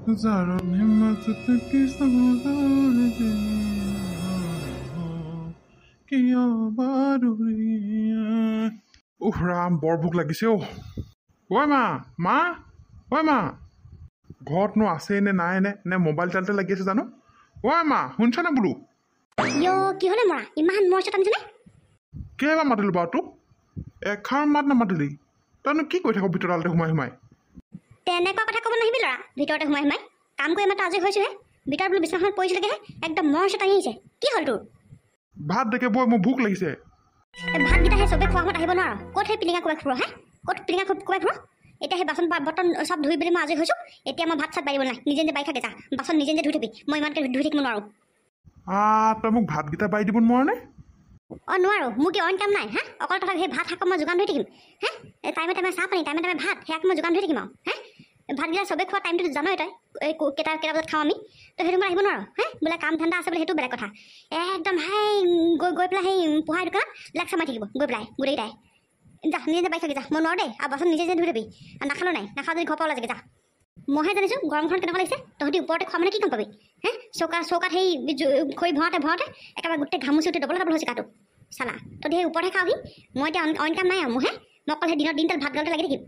Zaron himmatu ki samadare kiya baruriya Ram বৰ ভোক লাগিছে অ' ঐ মা ঐ মা ঘৰতনো আছে নে নাই নে মোবাইল চালতে লাগি আছে জানো ঐ মা শুনছনে বোলো কি হ'লে মৰা ইমান মৰচত টানিছেনে কেইবাৰ মাতিলো বাৰু তোক এষাৰ মাত নামাতিলি তইনো কি কৈ থাক ভিতৰতে সোমাই তেনেকুৱা কথা ক'ব নাহিবি ল'ৰা ভিতৰতে সোমাই কাম কৰি মাত্ৰ আজৰি হৈছোহে ভিতৰত বোলো বিছনাখনত পৰিছিলেগৈহে একদম মৰচত টানি আহিছে কি হ'ল তোৰ ভাত দেখে বৈ মোৰ ভোক লাগিছে ভাতকেইটা সেই চবেই খোৱা সময়ত আহিব নোৱাৰ ক'ত সেই পিলিঙা কোবাই ফুৰ ক'ত পিলিঙা কোবাই ফুৰ এতিয়া সেই বাচন বৰ্তন চব ধুই পেলাই মই আজৰি হৈছোঁ এতিয়া মই ভাত চাত বাঢ়িব নাই নিজে বাঢ়ি থাকে যা বাচন নিজে ধুই থবি মই ইমানকৈ ধুই থাকিব নোৱাৰোঁ তই মোক ভাতকেইটা বাঢ়ি দিব নোৱাৰনে নোৱাৰোঁ মোৰ কি অইন কাম নাই অকল তথাপি সেই ভাত শাক মই যোগান ধৰি থাকিম টাইমে চাহ পানী টাইমে ভাত সেয়াক মই যোগান ধৰি থাকিম আৰু ভাতকেইটা চবেই খোৱা টাইমটো জানই তই কেইটা বজাত খাওঁ আমি তই সেইটো মই আহিব নোৱাৰোঁ বোলে কাম ঠাণ্ডা আছে বোলে সেইটো বেলেগ কথা একদম গৈ পেলাই সেই পোহাৰ দোকানত লেকচাৰ মাৰি থাকিব গৈ পেলাই গোটেইকেইটাই যা নিজে বাই থাকি যা মই নোৱাৰোঁ দেই আৰু বাচন নিজে ধুই থবি নাখালোঁ নাই নাখাওঁ যদি ঘৰ পাব লাগে যা মইহে জানিছোঁ গৰমখন কেনেকুৱা লাগিছে তহঁতি ওপৰতে খোৱা মানে কি গম পাবি চৌকাত সেই খৰি ভৰাওঁতে একেবাৰে গোটেই ঘামুচি উঠি ডবল হৈছে গাটো চালা তহঁতি সেই ওপৰতে খাওঁহি মই এতিয়া অইন কাম নাই আৰু মোৰহে মই অকল সেই দিনডাল ভাত গালতে লাগি থাকিম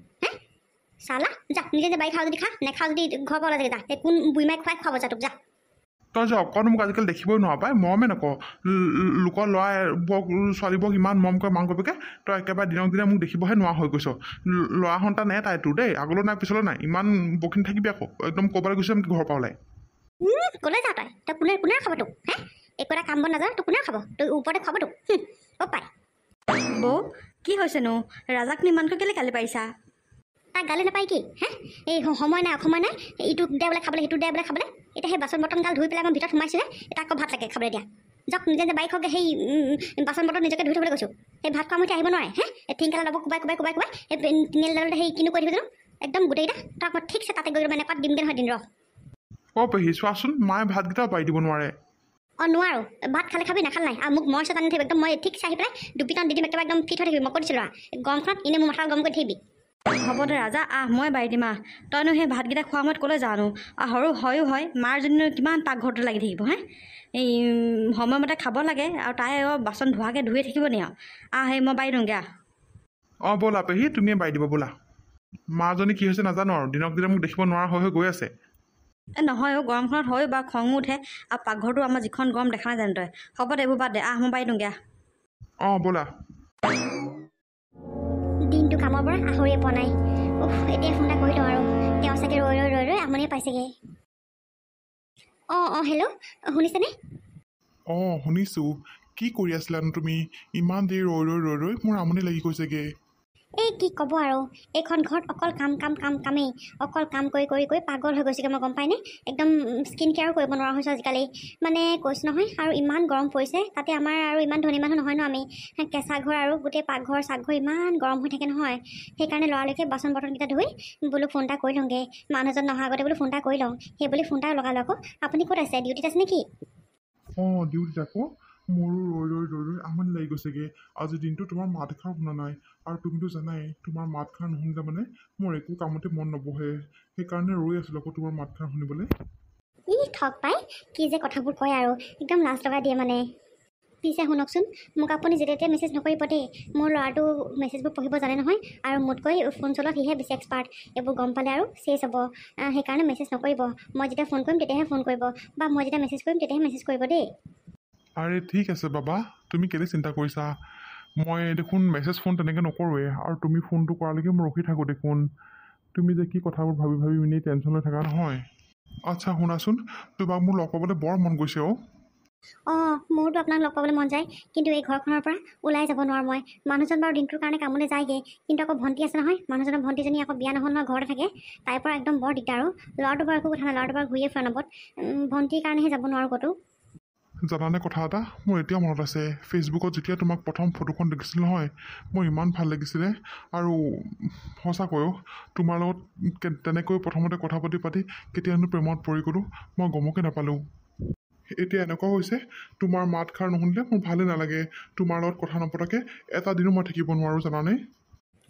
চালা যা নিজে বাৰী খাওঁ যদি খা নেখাওঁ যদি ঘৰ পাব লাগে যা সেই কোন বুঢ়ীমাই খুৱাব যা তোক যা তই যে অকণ মোক আজিকালি দেখিবই নোৱাৰ পাই মৰমে নকওঁ লোকৰ ল'ৰাবোৰক ছোৱালীবোৰক ইমান মৰম কৰে মাক বাপেকে তই একেবাৰে দিনক দিনে মোক দেখিবহে নোৱাৰা হৈ গৈছ ল'ৰা সন্তান এটাই তোৰ দেই আগলৈ নাই পিছলৈ নাই ইমান বকিনি থাকিবি আকৌ একদম ক'ৰবালৈ গৈছে আমি ঘৰৰ পৰা ওলাই ক'লৈ যা তই কোনে খাব তোক একো এটা কাম বন নাযাওঁ তোক কোনে খাব তই ওপৰতে খাব তোক অ' পাই বৌ কি হৈছেনো ৰাজাক ইমানকৈ কেলৈ গালি পাৰিছা তাক গালি নাপায় কি এই সময় নাই ইটো দে বোলে খাবলৈ সিটো দে বোলে খাবলৈ এতিয়া সেই বাচন বৰ্তনগাল ধুই পেলাই মই ভিতৰত সোমাইছোহে এটা আকৌ ভাত লাগে খাবলৈ দিয়া যাওক নিজে বাৰী খাওঁগৈ সেই বাচন বৰ্তন নিজকে ধুই থবলৈ কৈছোঁ সেই ভাত খোৱা মতে আহিব নোৱাৰে ঠিংকালা ল'ব কোবাই সেই তিনিডালতে সেই কিনো কৰি থাকিব একদম গোটেইকেইটা তাক মই ঠিকছে তাতে গৈ মানে এপাত দিমগৈ নহয় দিন ৰ অ' পেহী চোৱাচোন মায়ে ভাতকেইটাও পাৰি দিব নোৱাৰে নোৱাৰোঁ ভাত খালে খাবি নাখালে নাই আৰু মোক মই আনি থাকিব একদম মই ঠিকছে আহি পেলাই দুপিটান দি দিম একেবাৰে একদম ফিট হৈ থাকিবি মই কৈ দিছিলোঁ গৰমখনত এনেই মোৰ মাথা গৰম কৰি থাকিবি হ'ব দে ৰাজা মই বাঢ়ি দিম তইনো সেই ভাতকেইটা খোৱা সময়ত ক'লৈ যাওঁনো সৰু হয়ো হয় মাৰ জনীনো কিমান পাকঘৰটো লাগি থাকিব এই সময়মতে খাব লাগে আৰু তাই বাচন ধোৱাকৈ ধুয়ে থাকিব নি আৰু সেই মই বাঢ়ি দিওঁগৈ অঁ ব'লা পেহী তুমিয়ে বাঢ়ি দিব ব'লা মাজনী কি হৈছে নাজানো আৰু দিনক দিনে মোক দেখিব নোৱাৰা হৈ গৈ আছে নহয় গৰমখনত হয় বা খঙো উঠে আৰু পাকঘৰটো আমাৰ যিখন গৰম দেখা নাই জানো তই হ'ব দে এইবোৰ বাদ দে মই বাঢ়ি দিওঁগৈ অঁ ব'লা দিনটো কামৰ পৰা আহৰিয়ে পোৱা নাই এতিয়া ফোন এটা কৰি লওঁ আৰু তেওঁ চাগে ৰৈ আমনিয়ে পাইছেগৈ অঁ হেল্ল' শুনিছেনে অঁ শুনিছোঁ কি কৰি আছিলানো তুমি ইমান দেৰি ৰৈ মোৰ আমনি লাগি গৈছেগৈ এই কি ক'ব আৰু এইখন ঘৰত অকল কামেই অকল কাম কৰি পাগল হৈ গৈছেগৈ মই গম পাইনে একদম স্কিন কেয়াৰো কৰিব নোৱাৰা হৈছোঁ আজিকালি মানে কৈছোঁ নহয় আৰু ইমান গৰম পৰিছে তাতে আমাৰ আৰু ইমান ধনী মানুহ নহয় ন আমি কেঁচা ঘৰ আৰু গোটেই পাকঘৰ চাকঘৰ ইমান গৰম হৈ থাকে নহয় সেইকাৰণে লৰালৰিকে বাচন বৰ্তনকেইটা ধুই বোলো ফোন এটা কৰি লওঁগৈ মানুহজন নহাৰ আগতে বোলো ফোন এটা কৰি লওঁ সেই বুলি ফোন এটা লগালোঁ আকৌ আপুনি ক'ত আছে ডিউটিত আছে নেকি অঁ ডিউটিত আকৌ মোৰো ৰৈ আমনি লাগি গৈছেগৈ আজিৰ দিনটো তোমাৰ মাত এষাৰ শুনা নাই আৰু তুমিতো জানাই তোমাৰ মাতষাৰ নুশুনিলে মানে মোৰ একো কামতে মন নবহে সেইকাৰণে ৰৈ আছিলোঁ আকৌ তোমাৰ মাতষাৰ শুনিবলৈ ঠগ পাই কি যে কথাবোৰ কয় আৰু একদম লাজ লগাই দিয়ে মানে পিছে শুনকচোন মোক আপুনি যেতিয়া তেতিয়া মেছেজ নকৰিব দেই মোৰ ল'ৰাটো মেছেজবোৰ পঢ়িব জানে নহয় আৰু মোতকৈ ফোন চলোৱাত সিহে বেছি এক্সপাৰ্ট এইবোৰ গম পালে আৰু চেছ হ'ব সেইকাৰণে মেছেজ নকৰিব মই যেতিয়া ফোন কৰিম তেতিয়াহে ফোন কৰিব বা মই যেতিয়া মেছেজ কৰিম তেতিয়াহে মেছেজ কৰিব দেই আৰে ঠিক আছে বাবা তুমি কেলৈ চিন্তা কৰিছা মই দেখোন মেছেজ ফোন তেনেকৈ নকৰোঁৱে আৰু তুমি ফোনটো কৰালৈকে মই ৰখি থাকোঁ দেখোন তুমি যে কি কথাবোৰ ভাবি এনেই টেনশ্যন লৈ থাকা নহয় আচ্ছা শুনাচোন তোমাক মোৰ লগ পাবলৈ বৰ মন গৈছে মোৰতো আপোনাক লগ পাবলৈ মন যায় কিন্তু এই ঘৰখনৰ পৰা ওলাই যাব নোৱাৰোঁ মই মানুহজন বাৰু দিনটোৰ কাৰণে কামলৈ যায়গৈ কিন্তু আকৌ ভণ্টি আছে নহয় মানুহজনৰ ভণ্টিজনী আকৌ বিয়া নহ'ল নহয় ঘৰতে থাকে তাইৰ পৰা একদম বৰ দিগদাৰ আৰু ল'ৰাটো বাৰু একো কথা নাই ল'ৰাটো বাৰু ঘূৰিয়ে ফুৰা নবত ভণ্টিৰ কাৰণেহে যাব নোৱাৰোঁ ক'তো জানানে কথা এটা মোৰ এতিয়া মনত আছে ফেচবুকত যেতিয়া তোমাক প্ৰথম ফটোখন দেখিছিলোঁ নহয় মোৰ ইমান ভাল লাগিছিলে আৰু সঁচাকৈও তোমাৰ লগত তেনেকৈ প্ৰথমতে কথা পাতি কেতিয়ানো প্ৰেমত পৰি গ'লোঁ মই গমকে নাপালোঁ এতিয়া এনেকুৱা হৈছে তোমাৰ মাতষাৰ নুশুনিলে মোৰ ভালেই নালাগে তোমাৰ লগত কথা নপতাকৈ এটা দিনো মই থাকিব নোৱাৰোঁ জানানে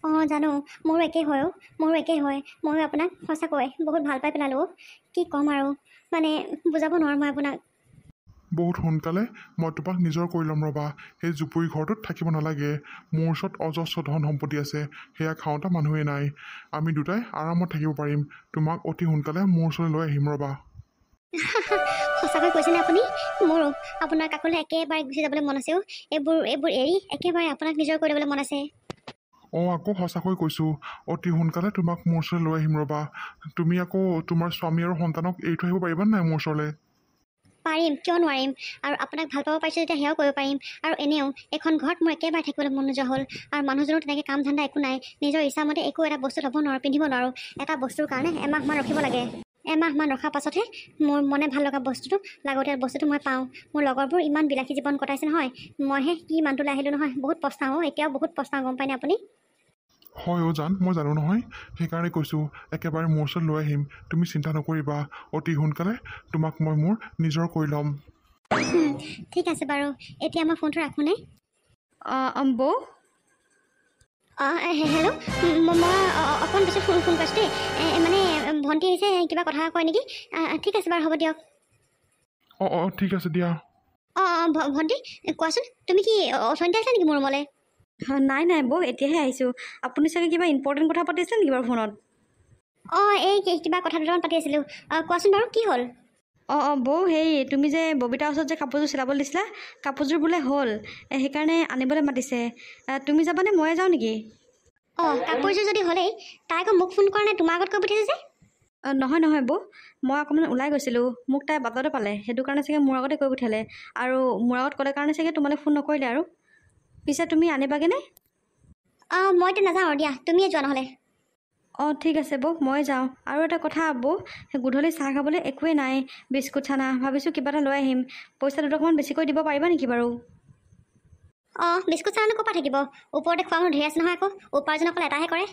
অঁ জানো, মোৰো একেই হয় মোৰো একেই হয়। ময়ো আপোনাক সঁচাকৈ বহুত ভাল পাই পেলালোঁ। কি ক'ম আৰু, মানে বুজাব নোৱাৰোঁ মই আপোনাক। বহুত সোনকালে মই তোমাক নিজৰ কৰি ল'ম ৰ'বা। সেই জুপুৰি ঘৰটোত থাকিব নালাগে। মোৰ ওচৰত অজস্ৰ ধন সম্পত্তি আছে, সেয়া খাওঁতা মানুহেই নাই। আমি দুটাই আৰামত থাকিব পাৰিম। তোমাক অতি সোনকালে মোৰ ওচৰলৈ লৈ আহিম ৰ'বা। সঁচাকৈ কৈছেনে আপুনি? মোৰো আপোনাৰ কাষলৈ একেবাৰে গুচি যাবলৈ মন আছেও। এইবোৰ এৰি একেবাৰে আপোনাক নিজৰ কৰি ল'বলৈ মন আছে। অঁ আকৌ সঁচাকৈ কৈছোঁ, অতি সোনকালে তোমাক মোৰ ওচৰলৈ লৈ আহিম ৰ'বা। তুমি আকৌ তোমাৰ স্বামী আৰু সন্তানক এৰি থৈ আহিব পাৰিবা নাই মোৰ ওচৰলৈ? পাৰিম, কিয় নোৱাৰিম। আৰু আপোনাক ভাল পাব পাৰিছোঁ যেতিয়া সেয়াও কৰিব পাৰিম। আৰু এনেও এখন ঘৰত মোৰ একেবাৰে থাকিবলৈ মন নোযোৱা হ'ল। আৰু মানুহজনৰ তেনেকৈ কাম ধান্দা একো নাই। নিজৰ ইচ্ছামতে একো এটা বস্তু ল'ব নোৱাৰোঁ, পিন্ধিব নোৱাৰোঁ। এটা বস্তুৰ কাৰণে এমাহমান ৰখিব লাগে। এমাহমান ৰখাৰ পাছতহে মোৰ মনে ভাল লগা বস্তুটো, লাগতীয়াল বস্তুটো মই পাওঁ। মোৰ লগৰবোৰ ইমান বিলাসী জীৱন কটাইছে নহয়, মইহে কি মানুহটোলৈ আহিলোঁ নহয়। বহুত পস্তাওঁ, এতিয়াও বহুত পস্তাওঁ, গম পায়নে আপুনি? হয় জান, মই জানো নহয়। সেইকাৰণে কৈছোঁ একেবাৰে মোৰ ওচৰত লৈ আহিম। তুমি চিন্তা নকৰিবা, অতি সোনকালে তোমাক মই মোৰ নিজৰ কৰি ল'ম। ঠিক আছে বাৰু, এতিয়া মই ফোনটো ৰাখোঁনে? বৌ হেল্ল', মই অকণমান পিছত ফোন কৰিছোঁ দেই। মানে ভণ্টি আহিছে, কিবা কথা কয় নেকি? ঠিক আছে বাৰু, হ'ব দিয়ক। অঁ ঠিক আছে দিয়া। ভণ্টি কোৱাচোন, তুমি কি অথনিতে আহিছা নেকি মোৰ ৰুমলৈ? নাই বৌ, এতিয়াহে আহিছোঁ। আপুনি চাগে কিবা ইম্পৰ্টেণ্ট কথা পাতিছে নেকি বাৰু ফোনত? এই কিবা কথা দুটামান পাতি আছিলোঁ। কোৱাচোন বাৰু, কি হ'ল? বৌ, তুমি যে ববিতাৰ ওচৰত যে কাপোৰযোৰ চিলাবলৈ দিছিলা, কাপোৰযোৰ বোলে হ'ল। সেইকাৰণে আনিবলৈ মাতিছে। তুমি যাবানে ময়ে যাওঁ নেকি? কাপোৰযোৰ যদি হ'লেই, তাই আকৌ মোক ফোন কৰা নাই, তোমাৰ আগত কৈ পঠিয়াইছে যে? নহয় বৌ, মই অকণমান ওলাই গৈছিলোঁ। মোক তাই বাটতে পালে, সেইটো কাৰণে চাগে মোৰ আগতে কৈ পঠিয়ালে। আৰু মোৰ আগত ক'লে কাৰণে চাগে তোমালৈ ফোন নকৰিলে আৰু। পিছে তুমি আনিবাগৈনে? মই এতিয়া নাযাওঁ আৰু দিয়া, তুমিয়ে যোৱা নহ'লে। ঠিক আছে বৌ, মই যাওঁ। আৰু এটা কথা বৌ, গধূলি চাহ খাবলৈ একোৱেই নাই, বিস্কুট চানা। ভাবিছোঁ কিবা এটা লৈ আহিম। পইচা দুটকমান বেছিকৈ দিব পাৰিবা নেকি বাৰু? বিস্কুট চানানো ক'ৰ পৰা থাকিব? ওপৰতে খোৱা মানুহ ঢেৰ আছে নহয়। আকৌ উপাৰ্জন অকল এটাহে কৰে।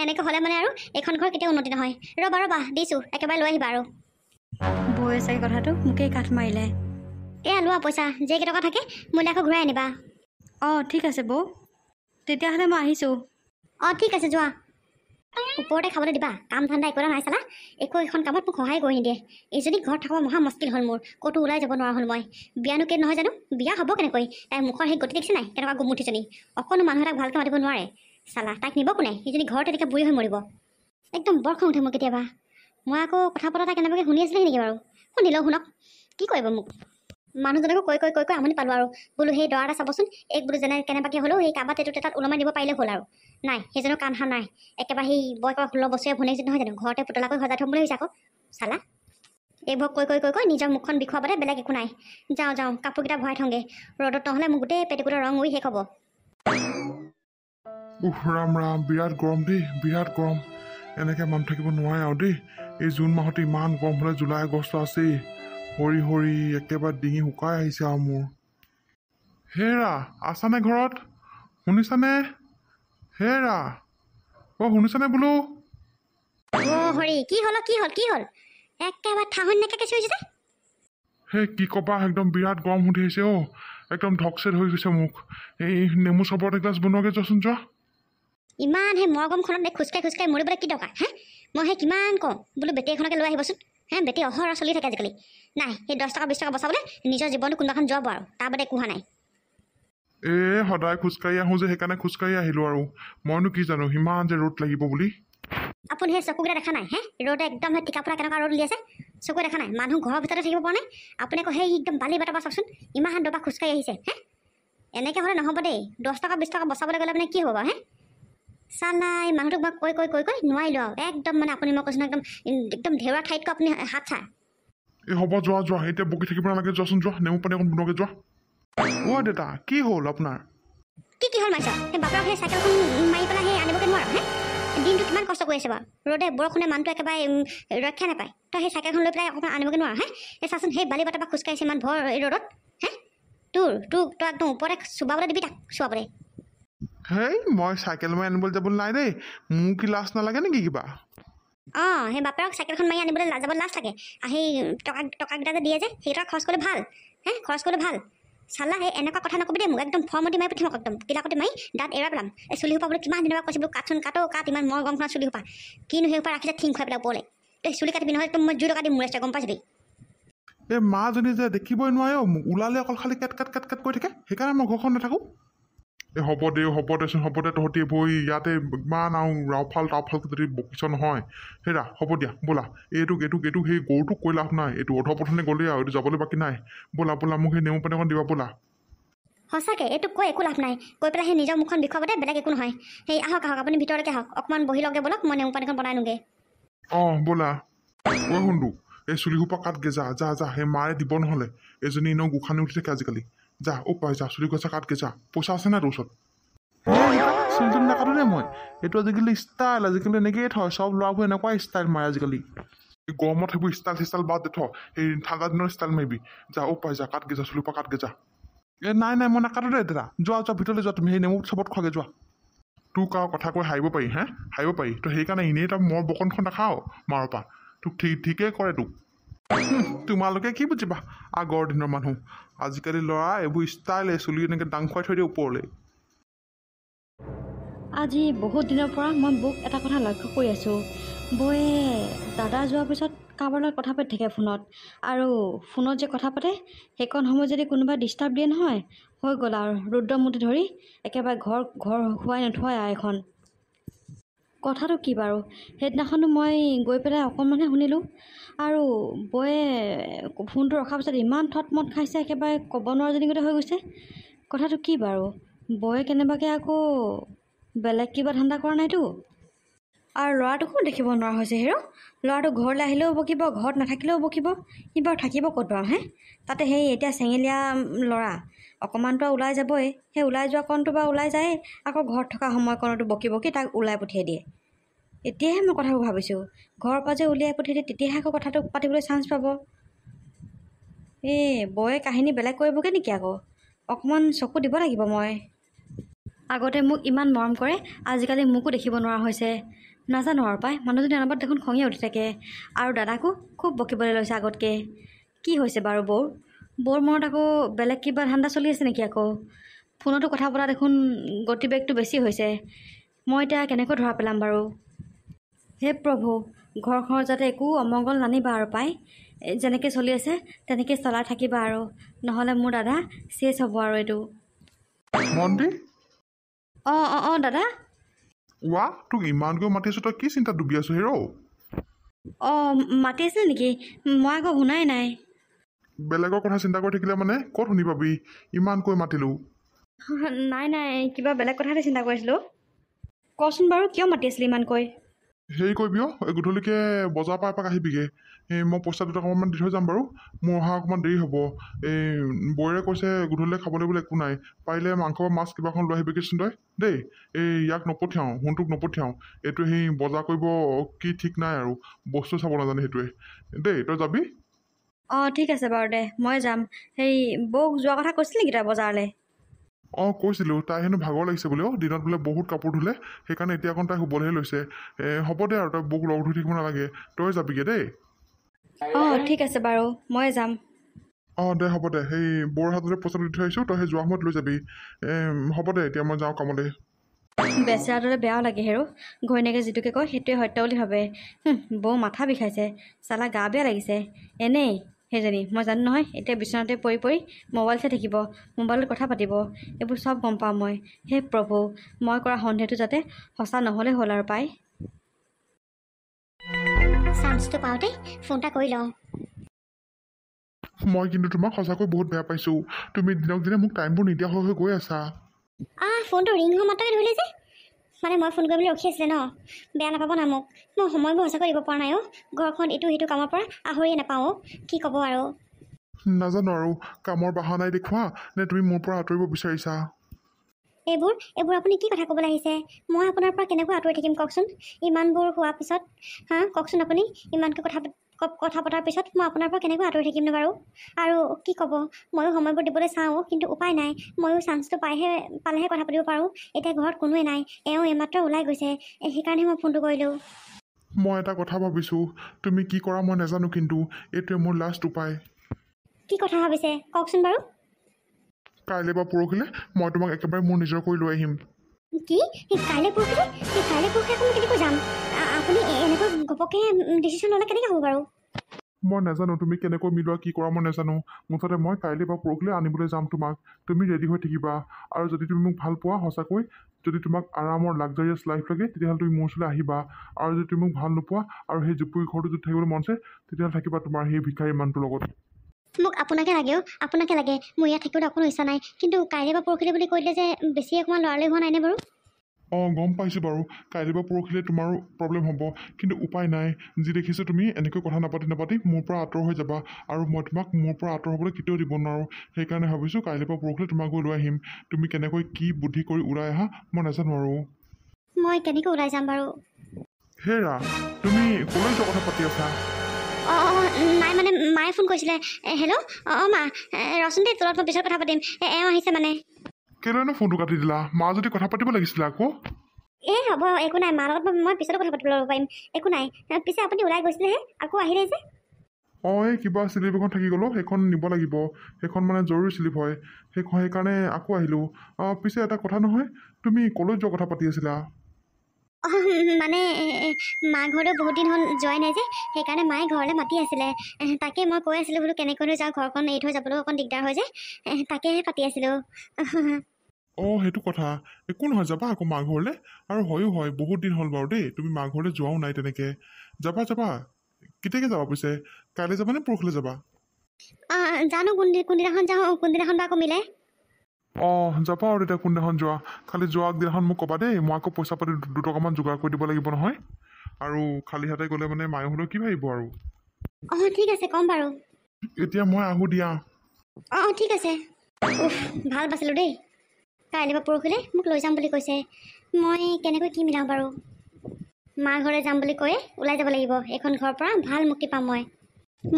এনেকৈ হ'লে মানে আৰু এইখন ঘৰ কেতিয়াও উন্নতি নহয়। ৰ'বা দিছোঁ, একেবাৰে লৈ আহিবা আৰু। বৌয়ে চাগে কথাটো মোকেই কাঠ মাৰিলে। এয়া লোৱা পইচা, যেইকেইটকা থাকে মোলৈ আকৌ ঘূৰাই আনিবা। ঠিক আছে বৌ, তেতিয়াহ'লে মই আহিছোঁ। ঠিক আছে, যোৱা। ওপৰতে খাবলৈ দিবা, কাম ধান্দা একো এটা নাই চালা। একো এখন কামত মোক সহায় কৰি নিদিয়ে। এইজনী ঘৰত থকা মহা মুস্কিল হ'ল মোৰ। ক'তো ওলাই যাব নোৱাৰা হ'ল মই। বিয়ানো কেই নহয় জানো, বিয়া হ'ব কেনেকৈ? তাইৰ মুখৰ সেই গতি দেখিছে নাই, কেনেকুৱা গুমুঠিজনী। অকণো মানুহ এটাক ভালকৈ মাতিব নোৱাৰে চালা। তাইক নিব কোনে? সেইজনী ঘৰত তেনেকৈ বুঢ়ী হৈ মৰিব। একদম বৰ খং উঠে মোৰ কেতিয়াবা। মই আকৌ কথা পতা তাই কেনেবাকৈ শুনি আছিলে নেকি বাৰু? শুনিলেও শুনক, কি কৰিব মোক। মানুহজনকো কৈ আমনি পালোঁ আৰু। বোলো সেই দৰা এটা চাবচোন, বোলো কেনেবাকৈ হ'লেও সেই কাবাত এইটো তাত ওলমাই দিব পাৰিলে হ'ল আৰু। নাই, সেইজনৰ কাণ সাৰ নাই। একেবাৰে সেই একেবাৰে 16 বছৰীয়া ভনীয়েক নহয় জানো, ঘৰতে পুতলাকৈ সজাই থ'ম বুলি ভাবিছে আকৌ চালা। এইবোৰ কৈ নিজৰ মুখখন বিষোৱা বাদে বেলেগ একো নাই। যাওঁ, কাপোৰকেইটা ভৰাই থওঁগৈ ৰ'দত, নহ'লে মোক গোটেই পেটিকোটৰ ৰং উৰি শেষ হ'ব। ৰাম বিৰাট গৰম দেই, বিৰাট গৰম। এনেকৈ মানুহ থাকিব নোৱাৰে আৰু দেই। এই জুন মাহতে ইমান গৰম হ'লে, জুলাই আগষ্ট আছেই। সৰি একেবাৰে ডিঙি শুকাই আহিছে আৰু মোৰ। হেৰা আছানে ঘৰত? শুনিছানে? হেৰা শুনিছানে বোলো? হৰি, কি হ'ল? একেবাৰে ঠাহনি নাইকিয়াকৈ চিঞৰিছে। সেই কি ক'বা, একদম বিৰাট গৰম উঠি আহিছে। একদম ধকচেট হৈ গৈছে মোক। এই নেমু চৰবত এগিলাচ বনোৱাকৈ যোৱাচোন, যোৱা। ইমান সেই মৰগমখনত খোজকাঢ়ি মৰিবলৈ কি দৰকাৰ? মই সেই কিমান কওঁ বোলো, বেটেৰী এখনকে লৈ আহিবচোন। বেটেৰী অহৰহ চলি থাকে আজিকালি। নাই, সেই 10 টকা 20 টকা বচাবলৈ নিজৰ জীৱনটো কোনোবাখন যোৱাব আৰু, তাৰ বাদে একো হোৱা নাই। সদায় খোজকাঢ়ি আহোঁ যে, সেইকাৰণে খোজকাঢ়ি আহিলোঁ আৰু। মইনো কি জানো সিমান যে ৰ'দ লাগিব বুলি। আপুনি সেই চকুকেইটা দেখা নাই? ৰ'দে একদম সেই টিকা ফটা কেনেকুৱা ৰ'দ উলিয়াইছে। চকু দেখা নাই? মানুহ ঘৰৰ ভিতৰতে থাকিব পৰা নাই। আপুনি আকৌ সেই একদম বালি বাটৰ পৰা চাওকচোন, ইমান দবা খোজকাঢ়ি আহিছে। এনেকৈ হ'লে নহ'ব দেই। 10 টকা 20 টকা বচাবলৈ গ'লে মানে কি হ'ব বাৰু? চালাই মানুহটোক মই কৈ নোৱাৰিলোঁ আৰু। একদম মানে আপুনি, মই কৈছোঁ একদম ধেৰুৱা ঠাইতকৈ আপুনি হাত চাৰ। হ'ব, যোৱা। এতিয়া বকি থাকিব নালাগে, যোৱাচোন, যোৱা। নেমু পানী অকণ বনোৱাকৈ যোৱা। দেউতা, কি হ'ল আপোনাৰ? কি হ'ল মাৰিছ? সেই বাপেৰক সেই চাইকেলখন মাৰি পেলাই সেই আনিবগৈ নোৱাৰোঁ? দিনটো কিমান কষ্ট কৰি আছে বাৰু। ৰ'দে বৰষুণে মানুহটো একেবাৰে ৰক্ষা নাপায়। তই সেই চাইকেলখন লৈ পেলাই অকণমান আনিবগৈ নোৱাৰ? চাচোন, সেই বালি বাটৰ পৰা খোজকাঢ়িছে ইমান ভৰ এই ৰ'দত। তই একদম ওপৰতে চুবাবলৈ দিবি তাক, চুৱাবলৈ। মই চাইকেল মাৰি আনিবলৈ যাবলৈ নাই দেই। মোৰ কি লাজ নালাগে নেকি কিবা? সেই বাপেৰক চাইকেলখন মাৰি আনিবলৈ যাব লাজ লাগে। সেই টকাকেইটা যে দিয়ে যে, সেইকেইটা খৰচ কৰিলে ভাল। খৰচ কৰিলে ভাল। চালা সেই এনেকুৱা কথা নকবি দেই মোক একদম ফৰ্মতি মাৰি পঠিয়াম একদম কিলাকতি মাৰি দাঁত এৰা পেলাম এই চুলি সোপা বোলে কিমান দিনৰ পৰা কৈছে বোলো কাটচোন কাটো কাট ইমান মই গম খোৱা চুলি সোপা কিনো সেই সোপা ৰাখিছে ঠিং খুৱাই পেলাই ওপৰলৈ তই চুলি কাটিবি নহয় একদম মই জুই টকা দি মূৰে গম পাইছিবি এই মাজনী যে দেখিবই নোৱাৰে মোক ওলালে অকল খালি কেট কাট কাট কাট কৰি থাকে সেইকাৰণে মই ঘৰখন নাথাকোঁ এই হ'ব দেচোন হ'ব দে তহঁতি বৈ ইয়াতে ইমান আৰু ৰাওফালকৈ যদি বকিছ নহয় হেৰা হ'ব দিয়া ব'লা এইটোক সেই গৰুটোক কৈ লাভ নাই এইটো অধপতনে গ'লেই আৰু এইটো যাবলৈ বাকী নাই ব'লা মোক সেই নেমু পানী অকণ দিবা ব'লা সঁচাকৈ এইটো কৈ একো লাভ নাই কৈ পেলাই সেই নিজৰ মুখখন দেখুৱাব দে বেলেগ একো নহয় সেই আহক আপুনি ভিতৰলৈকে আহক অকণমান বহি লগে ব'লক মই নেমু পানীখন বনাই নোগে অঁ ব'লা কৈ শুনটো এই চুলিসোপা কাটগে যা সেই মাৰে দিব নহ'লে এজনী এনেও গোখানি উঠি থাকে আজিকালি যা পাই যা চুলি গছা কাটগে যা পইচা আছে নাই তোৰ ওচৰত চুলি নাকাটো দেই মই এইটো আজিকালি ষ্টাইল আজিকালি এনেকৈয়ে থয় চব ল'ৰাবোৰ এনেকুৱাই ষ্টাইল মাৰে আজিকালি গৰমত সেইবোৰ ষ্টাইল বাদ দে থ সেই ঠাণ্ডা দিনৰ ষ্টাইল মাৰিবি যা পাই যা কাটগে যা চুলিপা কাটগে যা নাই মই নাকাটো দে দাদা যোৱা ভিতৰলৈ যোৱা তুমি সেই নেমু চবত খোৱাগে যোৱা তোক আৰু কথা কৈ হাৰিব পাৰি হাৰিব পাৰি তই সেইকাৰণে এনেই তই মোৰ বকনখন নাখাওঁ মাৰৰ পৰা তোক ঠিকেই কৰে তোক তোমালোকে কি বুজিবা আগৰ দিনৰ মানুহ আজিকালি ল'ৰা এইবোৰ ষ্টাইলে চুলি এনেকৈ দাং খুৱাই থৈ দিয়ে ওপৰলৈ আজি বহুত দিনৰ পৰা মই বৌক এটা কথা লক্ষ্য কৰি আছোঁ বৌয়ে দাদা যোৱাৰ পিছত কাৰোবাৰ লগত কথা পাতি থাকে ফোনত আৰু ফোনত যে কথা পাতে সেইকণ সময় যদি কোনোবাই ডিষ্টাৰ্ব দিয়ে নহয় হৈ গ'ল আৰু ৰুদ্ৰমূৰ্তি ধৰি একেবাৰে ঘৰ শুৱাই নথোৱাই আৰু এখন কথাটো কি বাৰু সেইদিনাখনো মই গৈ পেলাই অকণমানহে শুনিলোঁ আৰু বৌয়ে ফোনটো ৰখাৰ পিছত ইমান থটমত খাইছে একেবাৰে ক'ব নোৱাৰাজনীগতে হৈ গৈছে কথাটো কি বাৰু বৌয়ে কেনেবাকৈ আকৌ বেলেগ কিবা ধান্দা কৰা নাইতো আৰু ল'ৰাটোকো দেখিব নোৱাৰা হৈছে হেৰ ল'ৰাটো ঘৰলৈ আহিলেও বকিব ঘৰত নাথাকিলেও বকিব সি বাৰু থাকিব ক'ত বাৰু তাতে সেই এতিয়া চেঙেলীয়া ল'ৰা অকণমানটো ওলাই যাবই সেই ওলাই যোৱা কণটো বা ওলাই যায় আকৌ ঘৰত থকা সময়কণতো বকিব কি তাক ওলাই পঠিয়াই দিয়ে এতিয়াহে মই কথাবোৰ ভাবিছোঁ ঘৰৰ পৰা যে উলিয়াই পঠিয়াই দিয়ে তেতিয়াহে আকৌ কথাটো পাতিবলৈ চান্স পাব বৌয়ে কাহিনী বেলেগ কৰিবগৈ নেকি আকৌ অকণমান চকু দিব লাগিব মই আগতে মোক ইমান মৰম কৰে আজিকালি মোকো দেখিব নোৱাৰা হৈছে নাজানো আৰু পাই মানুহজনী অনাবাত দেখোন খঙিয়ে উঠি থাকে আৰু দাদাকো খুব বকিবলৈ লৈছে আগতকৈ কি হৈছে বাৰু বৌৰ মনত আকৌ বেলেগ কিবা ধান্দা চলি আছে নেকি আকৌ ফোনতো কথা পতা দেখোন গতিবেগটো বেছি হৈছে মই এতিয়া কেনেকৈ ধৰা পেলাম বাৰু হে প্ৰভু ঘৰখনত যাতে একো অমংগল নানিবা আৰু পাই যেনেকৈ চলি আছে তেনেকৈ চলাই থাকিবা আৰু নহ'লে মোৰ দাদা চেছ হ'ব আৰু এইটো মন্দি অঁ দাদা ৱা তোক ইমানকৈ মাতিছোঁ তই কি চিন্তাত ডুবি আছোঁ হেৰ অঁ মাতি আছিল নেকি মই আকৌ শুনাই নাই বেলেগৰ কথা চিন্তা কৰি থাকিলে মানে ক'ত শুনি পাবি ইমানকৈ মাতিলোঁ নাই কিবা বেলেগ কথাতে চিন্তা কৰিছিলোঁ কচোন বাৰু কিয় মাতি আছিলি ইমানকৈ হেৰি কৰিবি এই গধূলিকৈ বজাৰৰ পৰা এপাক আহিবিগৈ মই পইচা দুটকামান দি থৈ যাম বাৰু মোৰ অহা অকণমান দেৰি হ'ব বৌৰে কৈছে গধূলিলৈ খাবলৈ বোলে একো নাই পাৰিলে মাংস বা মাছ কিবা এখন লৈ আহিবিগৈচোন তই দেই ইয়াক নপঠিয়াওঁ সোণটোক নপঠিয়াওঁ এইটো সেই বজাৰ কৰিব কি ঠিক নাই আৰু বস্তু চাব নাজানে সেইটোৱে দেই তই যাবি অঁ ঠিক আছে বাৰু দে মই যাম সেই বৌক যোৱা কথা কৈছিল নেকি তই বজাৰলৈ কৈছিলোঁ তাই হেনো ভাগৰ লাগিছে বোলে দিনত বোলে বহুত কাপোৰ ধুলে সেইকাৰণে এতিয়া অকণ তাই শুবলৈহে লৈছে হ'ব দে আৰু তই বৌক লগ ধৰি থাকিব নালাগে তই যাবিগৈ দেই অঁ ঠিক আছে বাৰু মই যাম দে হ'ব দে সেই বৌৰ হাততে পইচাটো দি থৈ আহিছোঁ তই সেই যোৱা সময়ত লৈ যাবি হ'ব দে এতিয়া মই যাওঁ কামলৈ বেচেৰাৰ দৰে বেয়াও লাগে হেৰো ঘৈণীয়েকে যিটোকে কয় সেইটোৱে সত্য বুলি ভাবে বৌ মাথা বিষাইছে চালা গা বেয়া লাগিছে এনেই সেইজনী মই জানো নহয় এতিয়া বিচনাতে পৰি মোবাইল চাই থাকিব মোবাইলত কথা পাতিব এইবোৰ চব গম পাওঁ মই হে প্ৰভু মই কৰা সন্দেহটো যাতে সঁচা নহ'লে হ'ল আৰু পাই চান্সটো পাওঁতে ফোন এটা কৰি লওঁ মই কিন্তু তোমাক সঁচাকৈ বহুত বেয়া পাইছোঁ তুমি দিনক দিনে মোক টাইমবোৰ নিদিয়া হৈ গৈ আছা ফোনটো ৰিং হোৱা মাত্ৰকে ধৰিলে যে মানে মই ফোন কৰিবলৈ ৰখি আছিলে ন বেয়া নাপাব না মোক মই সময়বোৰ সঁচাকৈ দিব পৰা নাই ঘৰখন ইটো সিটো কামৰ পৰা আহৰিয়ে নাপাওঁ কি ক'ব আৰু নাজানো আৰু কামৰ বাহানাই দেখুওৱা নে তুমি মোৰ পৰা আঁতৰিব বিচাৰিছা এইবোৰ আপুনি কি কথা ক'বলৈ আহিছে মই আপোনাৰ পৰা কেনেকৈ আঁতৰি থাকিম কওকচোন ইমানবোৰ হোৱাৰ পিছত কওকচোন আপুনি ইমানকৈ কথা পতাৰ পিছত মই আপোনাৰ পৰা কেনেকৈ আঁতৰি থাকিমনো বাৰু আৰু কি ক'ব ময়ো সময়বোৰ দিবলৈ চাওঁ কিন্তু উপায় নাই ময়ো চান্সটো পালেহে কথা পাতিব পাৰোঁ এতিয়া ঘৰত কোনোৱে নাই এওঁ এইমাত্ৰ ওলাই গৈছে সেইকাৰণে মই ফোনটো কৰিলোঁ মই এটা কথা ভাবিছোঁ তুমি কি কৰা মই নাজানো কিন্তু এইটোৱে মোৰ লাষ্ট উপায় কি কথা ভাবিছে কওকচোন বাৰু কাইলৈ বা পৰহিলৈ মই তোমাক একেবাৰে মোৰ নিজৰ কৰি লৈ আহিম। কি কাইলৈ পৰহিলৈ আকৌ মই কেনেকৈ যাম? আপুনি এনেকৈ ঘপককৈ ডিচিশ্যন ল'লে কেনেকৈ হ'ব বাৰু? মই নাজানো তুমি কেনেকৈ মিলোৱা কি কৰা মই নাজানো। মুঠতে মই কাইলৈ বা পৰহিলৈ আনিবলৈ যাম তোমাক। তুমি ৰেডি হৈ থাকিবা। আৰু যদি তুমি মোক ভাল পোৱা সঁচাকৈ, যদি তোমাক আৰামৰ লাক্সাৰিয়াছ লাইফ লাগে তেতিয়াহ'লে তুমি মোৰ ওচৰলৈ আহিবা। আৰু যদি তুমি মোক ভাল নোপোৱা আৰু সেই জুপুৰি ঘৰটো যদি থাকিবলৈ মন আছে তেতিয়াহ'লে থাকিবা তোমাৰ সেই ভিক্ষাৰী মানুহটোৰ লগত। মোক আপোনাকে লাগে আপোনাকে লাগে। মোৰ ইয়াত থাকিবলৈ অকণো ইচ্ছা নাই। কিন্তু কাইলৈ বা পৰহিলৈ বুলি কৈ দিলে যে বেছি অকণমান লৰালৰি হোৱা নাইনে বাৰু? গম পাইছোঁ বাৰু কাইলৈ বা পৰহিলৈ তোমাৰো প্ৰব্লেম হ'ব, কিন্তু উপায় নাই। যি দেখিছোঁ তুমি এনেকৈ কথা নাপাতি মোৰ পৰা আঁতৰ হৈ যাবা, আৰু মই তোমাক মোৰ পৰা আঁতৰ হ'বলৈ কেতিয়াও দিব নোৱাৰোঁ। সেইকাৰণে ভাবিছোঁ কাইলৈ বা পৰহিলৈ তোমাক গৈ লৈ আহিম। তুমি কেনেকৈ কি বুদ্ধি কৰি ওলাই আহা মই নাজানো আৰু। মই কেনেকৈ ওলাই যাম বাৰু? হেৰা তুমি ক'লৈ যোৱা কথা পাতি আছা? নাই মানে মায়ে ফোন কৰিছিলে। হেল্ল' মা ৰচোন দেই তলত মই পিছত কথা পাতিম। এওঁ আহিছে মানে। কেলৈনো ফোনটো কাটি দিলা? মা যদি কথা পাতিব লাগিছিলে আকৌ। হ'ব একো নাই, মাৰ লগত মই পিছতো কথা পাতিব ল'ব পাৰিম, একো নাই। পিছে আপুনি ওলাই গৈছিলেহে আকৌ আহিলে যে? এই কিবা শ্লিপ এখন থাকি গ'লো, সেইখন নিব লাগিব। সেইখন মানে জৰুৰী শ্লিপ হয়, সেইকাৰণে আকৌ আহিলোঁ। পিছে এটা কথা নহয়, তুমি ক'লৈ যোৱা কথা পাতি আছিলা? মানে মা ঘৰলৈ বহুত দিন হ'ল যোৱাই নাই যে, সেইকাৰণে মায়ে ঘৰলৈ মাতি আছিলে। তাকে মই কৈ আছিলোঁ বোলো কেনেকৈনো যাওঁ, ঘৰখন এৰি থৈ যাবলৈও অকণ দিগদাৰ হয় যে, তাকেহে পাতি আছিলোঁ। সেইটো কথা। একো নহয়, যাবা আকৌ মা ঘৰলৈ। আৰু হয়ো হয় বহুত দিন হ'ল বাৰু দেই, তুমি মা ঘৰলৈ যোৱাও নাই তেনেকৈ। যাবা কেতিয়াকৈ যাবা পিছে? কাইলৈ যাবা নে পৰহিলৈ যাবা? জানো কোনদিনাখন যাওঁ, কোনদিনাখন বা আকৌ মিলে। যাবা আৰু তেতিয়া কোনদিনাখন যোৱা। খালি যোৱা আগদিনাখন মোক ক'বা দেই, মই আকৌ পইচা পাতি দুটকামান যোগাৰ কৰি দিব লাগিব নহয়। আৰু খালী হাতে গ'লে মানে মায়ে হ'লেও কি ভাবিব আৰু। ঠিক আছে ক'ম বাৰু। এতিয়া মই আহোঁ দিয়া। ঠিক আছে। ভাল বাচিলোঁ দেই। কাইলৈ বা পৰহিলৈ মোক লৈ যাম বুলি কৈছে। মই কেনেকৈ কি মিলাওঁ বাৰু? মা ঘৰলৈ যাম বুলি কৈয়ে ওলাই যাব লাগিব। এইখন ঘৰৰ পৰা ভাল মুক্তি পাম মই।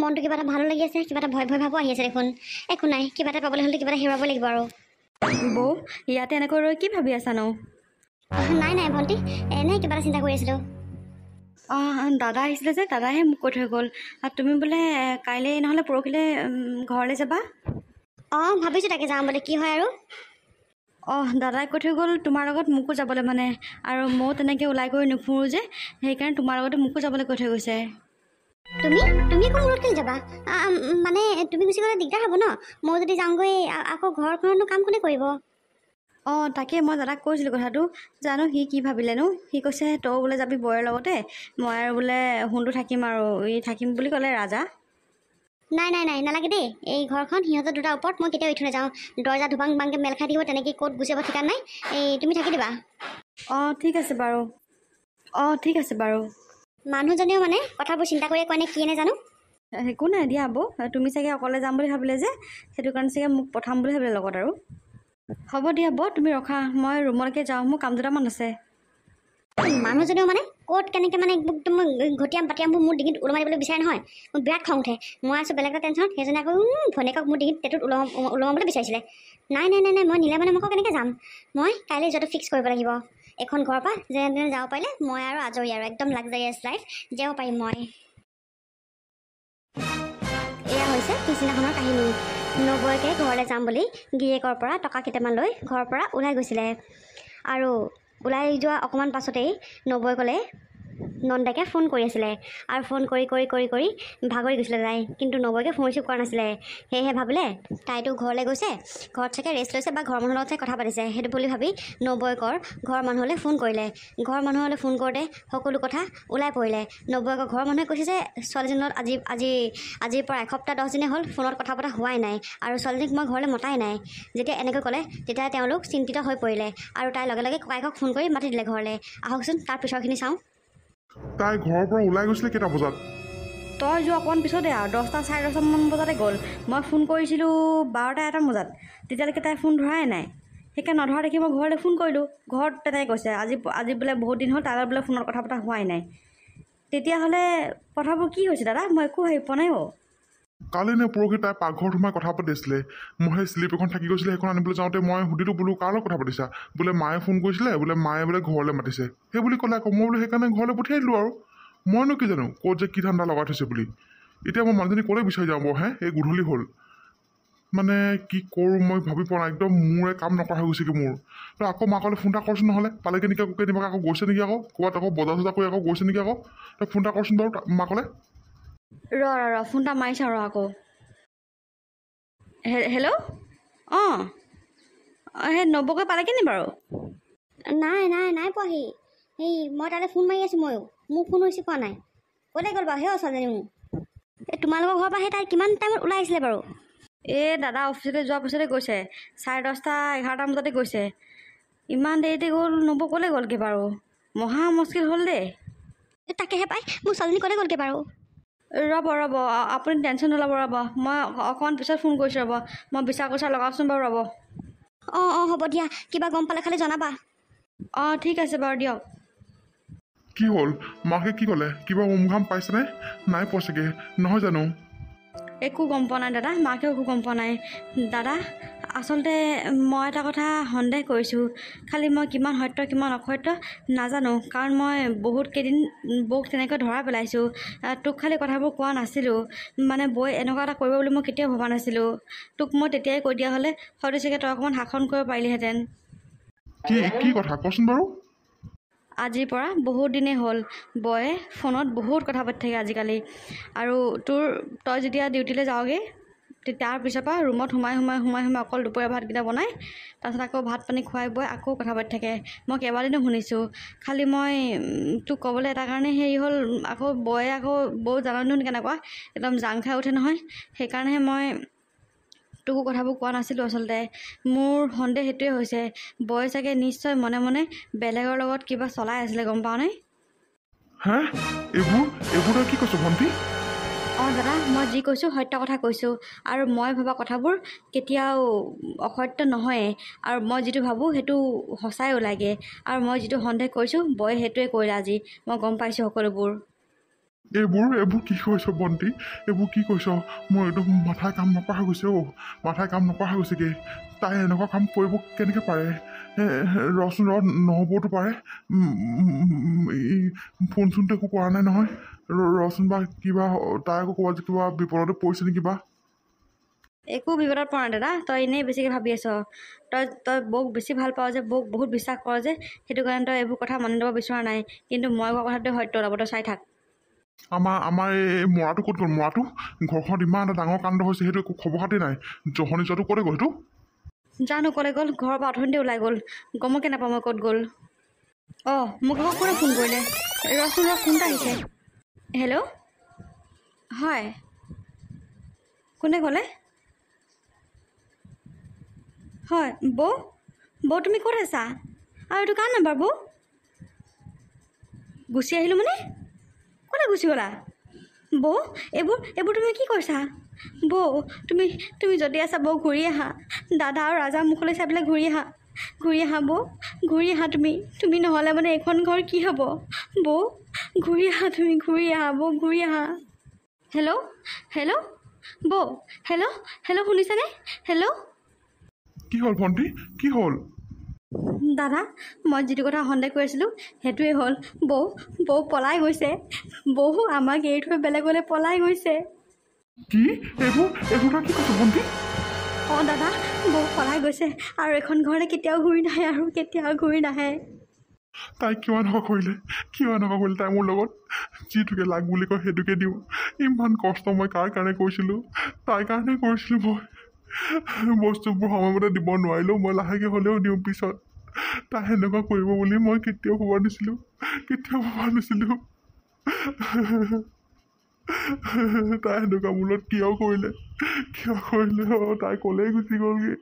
মনটো কিবা এটা ভালো লাগি আছে, কিবা এটা ভয় ভাবো আহি আছে দেখোন। একো নাই, কিবা এটা পাবলৈ হ'লে কিবা এটা হেৰুৱাব লাগিব আৰু। বৌ ইয়াতে এনেকৈ ৰৈ কি ভাবি আছানো? নাই ভণ্টি, এনেই কিবা এটা চিন্তা কৰি আছিলোঁ। দাদা আহিছিলে যে, দাদাহে মোক কৈ থৈ গ'ল। তুমি বোলে কাইলৈ নহ'লে পৰহিলৈ ঘৰলৈ যাবা? ভাবিছোঁ তাকে যাওঁ বুলি, কি হয় আৰু। দাদাই কৈ থৈ গ'ল তোমাৰ লগত মোকো যাবলৈ মানে। আৰু ময়ো তেনেকৈ ওলাই কৰি নুফুৰোঁ যে, সেইকাৰণে তোমাৰ লগতে মোকো যাবলৈ কৈ থৈ গৈছে। তুমি আকৌ মোৰ লগত কেলৈ যাবা? মানে তুমি গুচি গ'লে দিগদাৰ হ'ব ন। মই যদি যাওঁগৈ আকৌ ঘৰখনৰনো কাম কোনে কৰিব? তাকে মই দাদাক কৈছিলোঁ কথাটো। জানো সি কি ভাবিলেনো। সি কৈছে তই বোলে যাবি বৌৰ লগতে, মই আৰু বোলে সোণটো থাকিম আৰু থাকিম বুলি ক'লে ৰাজা। নাই নালাগে দেই। এই ঘৰখন সিহঁতৰ দুটাৰ ওপৰত মই কেতিয়াও এৰি থৈ নাযাওঁ। দৰ্জা ধুবাং বাংকৈ মেল খাই থাকিব, তেনেকৈ ক'ত গুচি যাব ঠিকান নাই। তুমি থাকি দিবা। ঠিক আছে বাৰু। ঠিক আছে বাৰু। মানুহজনেও মানে কথাবোৰ চিন্তা কৰিয়ে কয় নে কি নাজানো। একো নাই দিয়া বৌ, তুমি চাগে অকলে যাম বুলি ভাবিলে যে, সেইটো কাৰণে চাগে মোক পঠাম বুলি ভাবিলে লগত আৰু। হ'ব দিয়া বৌ, তুমি ৰখা, মই ৰুমলৈকে যাওঁ, মোৰ কাম দুটামান আছে। মানুহজনেও মানে ক'ত কেনেকৈ মানে একদম ঘটিয়াম পাতিয়ামবোৰ মোৰ ডিঙিত ওলমাই দিবলৈ বিচাৰে নহয়। মোৰ বিৰাট খং উঠে। মই আছোঁ বেলেগ এটা টেনশ্যন, সেইজনে আকৌ ভনীয়েকক মোৰ ডিঙিত টেটুত ওলমাবলৈ বিচাৰিছিলে। নাই মই নিলে মানে মই কেনেকৈ যাম। মই কাইলৈ যোৱাটো ফিক্স কৰিব লাগিব। এখন ঘৰৰ পৰা যেনে তেনে যাব পাৰিলে মই আৰু আজৰি আৰু একদম লাক্সাৰিয়াছ লাইফ যাব পাৰিম মই। এয়া হৈছে পিছদিনাখনৰ কাহিনী। নবৌকে ঘৰলৈ যাম বুলি গিৰিয়েকৰ পৰা টকা কেইটামান লৈ ঘৰৰ পৰা ওলাই গৈছিলে। আৰু ওলাই যোৱা অকণমান পাছতেই নবৌৱে ক'লে নন্দাকে ফোন কৰি আছিলে। আৰু ফোন কৰি ভাগৰি গৈছিলে তাই, কিন্তু নবৌকে ফোন ৰিচিভ কৰা নাছিলে। সেয়েহে ভাবিলে তাইতো ঘৰলৈ গৈছে, ঘৰত চাগে ৰেষ্ট লৈছে বা ঘৰৰ মানুহৰ লগত চাগে কথা পাতিছে, সেইটো বুলি ভাবি নবৌৱেকৰ ঘৰৰ মানুহলৈ ফোন কৰিলে। ঘৰৰ মানুহলৈ ফোন কৰোঁতে সকলো কথা ওলাই পৰিলে। নবৌৱেকৰ ঘৰৰ মানুহে কৈছে যে ছোৱালীজনীৰ লগত আজিৰ পৰা এসপ্তাহ 10 দিনে হ'ল ফোনত কথা পতা হোৱাই নাই, আৰু ছোৱালীজনীক মই ঘৰলৈ মতাই নাই। যেতিয়া এনেকৈ ক'লে তেতিয়া তেওঁলোক চিন্তিত হৈ পৰিলে, আৰু তাইৰ লগে লগে ককায়েকক ফোন কৰি মাতি দিলে ঘৰলৈ। আহকচোন তাৰ পিছৰখিনি চাওঁ। তাই ঘৰৰ পৰা ওলাই গৈছিলে কেইটা বজাত? তই যোৱা অকণমান পিছতে আৰু 10টা 10:30মান বজাতে গ'ল। মই ফোন কৰিছিলোঁ 12টা 1টামান বজাত, তেতিয়ালৈকে তাই ফোন ধৰাই নাই। সেইকাৰণে নধৰা দেখি মই ঘৰলৈ ফোন কৰিলোঁ। ঘৰত তেনেকৈ কৈছে আজি বোলে বহুত দিন হ'ল তাৰ লগত বোলে ফোনত কথা পতা হোৱাই নাই। তেতিয়াহ'লে কথাবোৰ কি হৈছে দাদা? মই একো হেৰি পোৱা নাই। কালি নে পৰহি তাই পাকঘৰত সোমাই কথা পাতি আছিলে। মই সেই শ্লিপ এখন থাকি গৈছিলে, সেইখন আনিবলৈ যাওঁতে মই সুধিলোঁ বোলো কাৰ লগত কথা পাতিছা? বোলে মায়ে ফোন কৰিছিলে, বোলে মায়ে বোলে ঘৰলৈ মাতিছে, সেই বুলি ক'লে আকৌ। মই বোলো সেইকাৰণে ঘৰলৈ পঠিয়াই দিলোঁ আৰু। মইনো কি জানো ক'ত যে কি ধান্দা লগাই থৈছে বুলি। এতিয়া মই মানুহজনী ক'লৈ বিচাৰি যাওঁ বাৰু এই গধূলি হ'ল। মানে কি কৰোঁ মই ভাবি পোৱা নাই, একদম মোৰে কাম নকৰা হৈ গৈছেগৈ মোৰ। তই আকৌ মাকলৈ ফোন এটা কৰচোন, নহ'লে পালেগৈ নেকি আকৌ কেতিয়াবা আকৌ গৈছে নেকি আকৌ ক'ৰবাত আকৌ বজাৰ চজাৰ কৰি আকৌ গৈছে নেকি আকৌ। তই ফোন এটা কৰচোন বাৰু মাকলৈ। ৰ ফোন এটা মাৰিছা ৰ আকৌ। হেল্ল', অঁ সেই নবৌকৈ পালেগৈ নি বাৰু? নাই পোৱাহি। সেই মই তালৈ ফোন মাৰি আছোঁ, ময়ো মোৰ ফোন ৰিচিভ কৰা নাই। ক'লৈ গ'ল বাৰু সেই ছোৱালীজনী মোৰ? এই তোমালোকৰ ঘৰৰ পৰা সেই তাই কিমান টাইমত ওলাই আহিছিলে বাৰু? এই দাদা অফিচলৈ যোৱাৰ পিছতে গৈছে, 10:30 11টা বজাতে গৈছে। ইমান দেৰিতে গ'ল, নবৌ ক'লৈ গ'লগৈ বাৰু? মহা মুস্কিল হ'ল দেই। তাকেহে পাই, মোৰ ছোৱালীজনী ক'লৈ গ'লগৈ বাৰু? ৰ'ব আপুনি টেনশ্যন নল'ব, ৰ'ব মই অকণমান পিছত ফোন কৰিছোঁ, ৰ'ব মই বিচাৰ কৰিছা লগাওকচোন বাৰু, ৰ'ব। অঁ হ'ব দিয়া, কিবা গম পালে খালি জনাবা। অঁ ঠিক আছে বাৰু দিয়ক। কি হ'ল মাকে কি ক'লে? কিবা উমঘাম পাইছেনে? নাই পোৱা চাগে, নহয় জানো? একো গম পোৱা নাই দাদা, মাকেও একো গম পোৱা নাই। দাদা আচলতে মই এটা কথা সন্দেহ কৰিছোঁ, খালি মই কিমান সত্য কিমান অসত্য নাজানো, কাৰণ মই বহুত কেইদিন বৌক তেনেকৈ ধৰা পেলাইছোঁ। তোক খালি কথাবোৰ কোৱা নাছিলোঁ, মানে বৌয়ে এনেকুৱা এটা কৰিব বুলি মই কেতিয়াও ভবা নাছিলোঁ। তোক মই তেতিয়াই কৈ দিয়া হ'লে হয়তো চাগে তই অকণমান শাসন কৰিব পাৰিলিহেঁতেন। কি কথা কচোন বাৰু? আজিৰ পৰা বহুত দিনেই হ'ল বৌয়ে ফোনত বহুত কথা পাতি থাকে আজিকালি। আৰু তই যেতিয়া ডিউটিলৈ যাওঁগৈ তাৰ পিছৰ পৰা ৰুমত সোমাই অকল দুপৰীয়া ভাতকেইটা বনাই, তাৰপিছত আকৌ ভাত পানী খুৱাই বৈ আকৌ কথা পাতি থাকে। মই কেইবাদিনো শুনিছোঁ, খালি মই তোক ক'বলৈ এটা কাৰণে হেৰি হ'ল, আকৌ বৌ জাননি কেনেকুৱা একদম জাং খাই উঠে নহয়, সেইকাৰণেহে মই তোকো কথাবোৰ কোৱা নাছিলোঁ। আচলতে মোৰ সন্দেহ সেইটোৱে হৈছে, বৌয়ে চাগে নিশ্চয় মনে মনে বেলেগৰ লগত কিবা চলাই আছিলে, গম পাৱনে? হা এইবোৰ তই কি কৈছ ভণ্টি? অঁ দাদা, মই যি কৈছোঁ সত্য কথা কৈছোঁ, আৰু মই ভবা কথাবোৰ কেতিয়াও অসত্য নহয়েই, আৰু মই যিটো ভাবোঁ সেইটো সঁচাই ওলাইগৈ। আৰু মই যিটো সন্দেহ কৰিছোঁ বৌয়ে সেইটোৱে কৰিলে। আজি মই গম পাইছোঁ সকলোবোৰ। এইবোৰ কি কৈছ ভণ্টি? এইবোৰ কি কৈছ? মোৰ একদম মাথাই কাম নকৰা হৈ গৈছে। মাথাই কাম নকৰা হৈ গৈছেগৈ। তাই এনেকুৱা কাম কৰিব কেনেকৈ পাৰে? ৰচোন নহ'বতো পাৰে। ফোন চোনটো একো কৰা নাই নহয়। ৰচোন বা কিবা তাই আকৌ ক'ৰবাত কিবা বিপদতে পৰিছে নেকি বা? একো বিপদত পৰা নাই দাদা, তই এনেই বেছিকৈ ভাবি আছ। তই বৌক বেছি ভাল পাৱ যে, বৌক বহুত বিশ্বাস কৰ যে, সেইটো কাৰণে তই এইবোৰ কথা মানি ল'ব বিচৰা নাই। কিন্তু মই কোৱা কথাটোৱে সত্য ওলাব, তই চাই থাক। আমাৰ এই মৰাটো ক'ত গ'ল? মৰাটো ঘৰখনত ইমান এটা ডাঙৰ কাণ্ড হৈছে, সেইটো একো খবৰ খাতি নাই। জহনি যোৱাটো ক'তে গ'ল সেইটো? জানো ক'লে গ'ল, ঘৰৰ পৰা অথনিতে ওলাই গ'ল, গমকে নাপাওঁ মই ক'ত গ'ল। অঁ মোক আকৌ কোনে ফোন কৰিলে? ৰচোন ফোন এটা আহিছে। হেল্ল', হয় কোনে ক'লে? হয় বৌ তুমি ক'ত আছা? আৰু এইটো কাৰ নাম্বাৰ বৌ? গুচি আহিলোঁ মানে? ক'লে গুচি গ'লা? বৌ এইবোৰ তুমি কি কৰিছা? বৌ তুমি যদি আছা বৌ ঘূৰি আহা। দাদা আৰু ৰাজাৰ মুখলৈ চাই পেলাই ঘূৰি আহা বৌ, ঘূৰি আহা তুমি নহ'লে মানে এইখন ঘৰ কি হ'ব? বৌ ঘূৰি আহা, তুমি ঘূৰি আহা বৌ, ঘূৰি আহা। হেল্ল' বৌ, হেল্ল' শুনিছানে? হেল্ল'। কি হ'ল ভণ্টি? কি হ'ল? দাদা মই যিটো কথা সন্দেহ কৰিছিলোঁ সেইটোৱে হ'ল। বৌ পলাই গৈছে। বৌ আমাক এৰি থৈ বেলেগলৈ পলাই গৈছে। কি এইবোৰ তই কি কৈছ ভণ্টি? অঁ দাদা, বৌ পলাই গৈছে আৰু এখন ঘৰলৈ কেতিয়াও ঘূৰি নাহে। তাই কিয় এনেকুৱা কৰিলে তাই মোৰ লগত? যিটোকে লাগ বুলি কয় সেইটোকে দিওঁ। ইমান কষ্ট মই কাৰ কাৰণে কৰিছিলোঁ? তাইৰ কাৰণে কৰিছিলোঁ। মই বস্তুবোৰ সময়মতে দিব নোৱাৰিলেও মই লাহেকৈ হ'লেও দিওঁ পিছত। তাই সেনেকুৱা কৰিব বুলি মই কেতিয়াও ভবা নাছিলোঁ। তাই সেনেকুৱা মূলত কিয় কৰিলে? তাই ক'লেই গুচি গ'লগৈ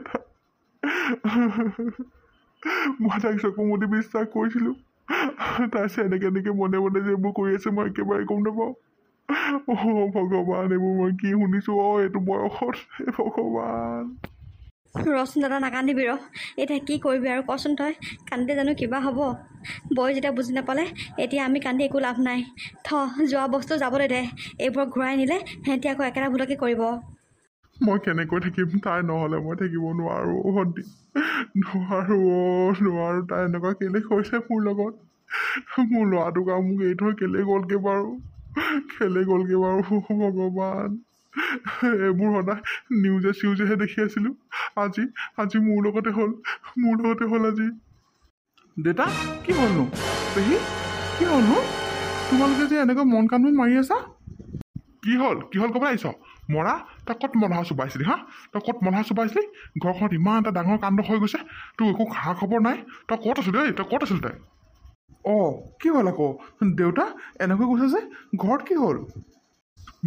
তাই। মই তাইক চকু মুদি বিশ্বাস কৰিছিলোঁ। তাই এনেকৈ মনে মনে যে এইবোৰ কৰি আছে মই একেবাৰে গম নাপাওঁ। ভগৱান, এইবোৰ মই কি শুনিছোঁ এইটো বয়সত? ভগৱান। ৰচোন দাদা নাকান্দিবি এতিয়া কি কৰিবি আৰু কচোন তই? কান্দিতে জানো কিবা হ'ব? বৌয়ে যেতিয়া বুজি নাপালে, এতিয়া আমি কান্দি একো লাভ নাই। যোৱা বস্তু যাবলৈ দে। এইবোৰক ঘূৰাই নিলে সিহঁতি আকৌ একেটা ভুলকে কৰিব। মই কেনেকৈ থাকিম? তাই নহ'লে মই থাকিব নোৱাৰোঁ ভণ্টি। নোৱাৰোঁ। তাই এনেকুৱা কেলে কৰিছে মোৰ লগত? মোৰ ল'ৰাটোক আৰু মোক এৰি থৈ কেলে গ'লগৈ বাৰু? ভগৱান। এইবোৰ সদায় নিউজে চিউজেহে দেখি আছিলোঁ। আজি আজি মোৰ লগতে হ'ল আজি। দেউতা কি হ'লনো? পেহী কি হ'লনো? তোমালোকে যে এনেকৈ মন কাণবোৰ মাৰি আছা? কি হ'ল ক'বলৈ আহিছ? মৰা? তই ক'ত মলহা চুবাইছিলি হা? তই ক'ত মলহা চুবাইছিলি? ঘৰখনত ইমান এটা ডাঙৰ কাণ্ড হৈ গৈছে, তোৰ একো খা খবৰ নাই। তই ক'ত আছিলি তই ক'ত আছিলি তই? অঁ কি হ'ল আকৌ? দেউতা এনেকৈ কৈছে যে, ঘৰত কি হ'ল?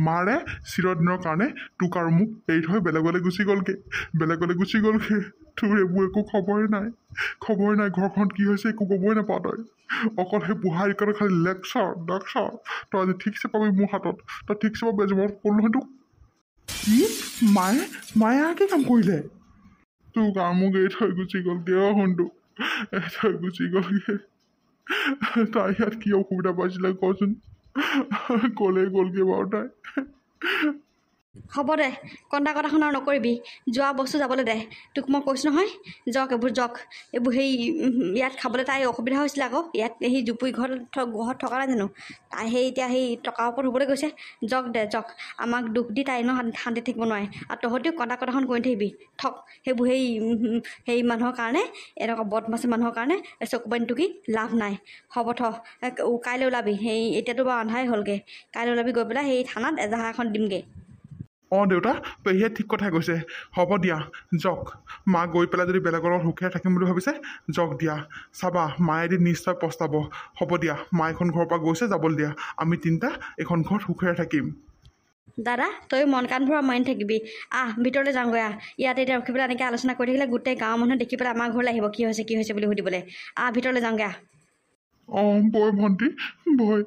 মাৰে চিৰদিনৰ কাৰণে তোক আৰু মোক এৰি থৈ বেলেগলৈ গুচি গ'লগৈ। তোৰ এইবোৰ একো খবৰে নাই। ঘৰখনত কি হৈছে একো ক'বই নাপাওঁ তই। অকল সেই বুঢ়া ৰিকত খালি লেকচাৰ। তই আজি ঠিকছে পাবি মোৰ হাতত। তই ঠিকছে পাবি আজি। মই ক'লো নহয় তোক। কি মায়ে কি কাম কৰিলে? তোক আৰু মোক এৰি থৈ গুচি গ'লগৈ। শুনটো এৰি থৈ গুচি গ'লগৈ। তাই ইয়াত কি অসুবিধা পাইছিলে কচোন? ক'লেই গ'লগৈ বাৰু তাই। হ'ব দে, কন্দা কটাখন আৰু নকৰিবি। যোৱা বস্তু যাবলৈ দে। তোক মই কৈছোঁ নহয়, জক এইবোৰ সেই ইয়াত খাবলৈ তাই অসুবিধা হৈছিলে আকৌ। ইয়াত সেই জুপুৰি ঘৰত থকা নাই জানো? তাই সেই এতিয়া সেই টকাৰ ওপৰত হ'বলৈ গৈছে। জক আমাক দুখ দি তাই এনেও শান্তিত থাকিব নোৱাৰে। আৰু তহঁতিও কন্দা কটাখন কৰি থাকিবি। সেইবোৰ সেই মানুহৰ কাৰণে, এনেকুৱা বদমাছি মানুহৰ কাৰণে চকু পানী টুকি লাভ নাই। হ'ব কাইলৈ ওলাবি। এতিয়াতো বাৰু আন্ধাৰে হ'লগৈ। কাইলৈ ওলাবি, গৈ পেলাই সেই থানাত এজাহাৰ এখন দিমগৈ। অঁ দেউতা, পেহীয়ে ঠিক কথাই কৈছে। হ'ব দিয়া, জক। মা গৈ পেলাই যদি বেলেগৰ লগত সুখেৰে থাকিম বুলি ভাবিছে, জক দিয়া। চাবা মায়ে এদিন নিশ্চয় পস্তাব। হ'ব দিয়া, মা এখন ঘৰৰ পৰা গৈছে, যাবলৈ দিয়া। আমি তিনিটা এইখন ঘৰত সুখেৰে থাকিম। দাদা, তয়ো মন কাণবোৰ মাৰি থাকিবি। ভিতৰলৈ যাওঁগৈ। ইয়াতে এতিয়া ৰখি পেলাই এনেকৈ আলোচনা কৰি থাকিলে গোটেই গাঁৱৰ মানুহে দেখি পেলাই আমাৰ ঘৰলৈ আহিব, কি হৈছে বুলি সুধিবলৈ। ভিতৰলৈ যাওঁগৈ। অঁ বৈ ভণ্টি বৈ।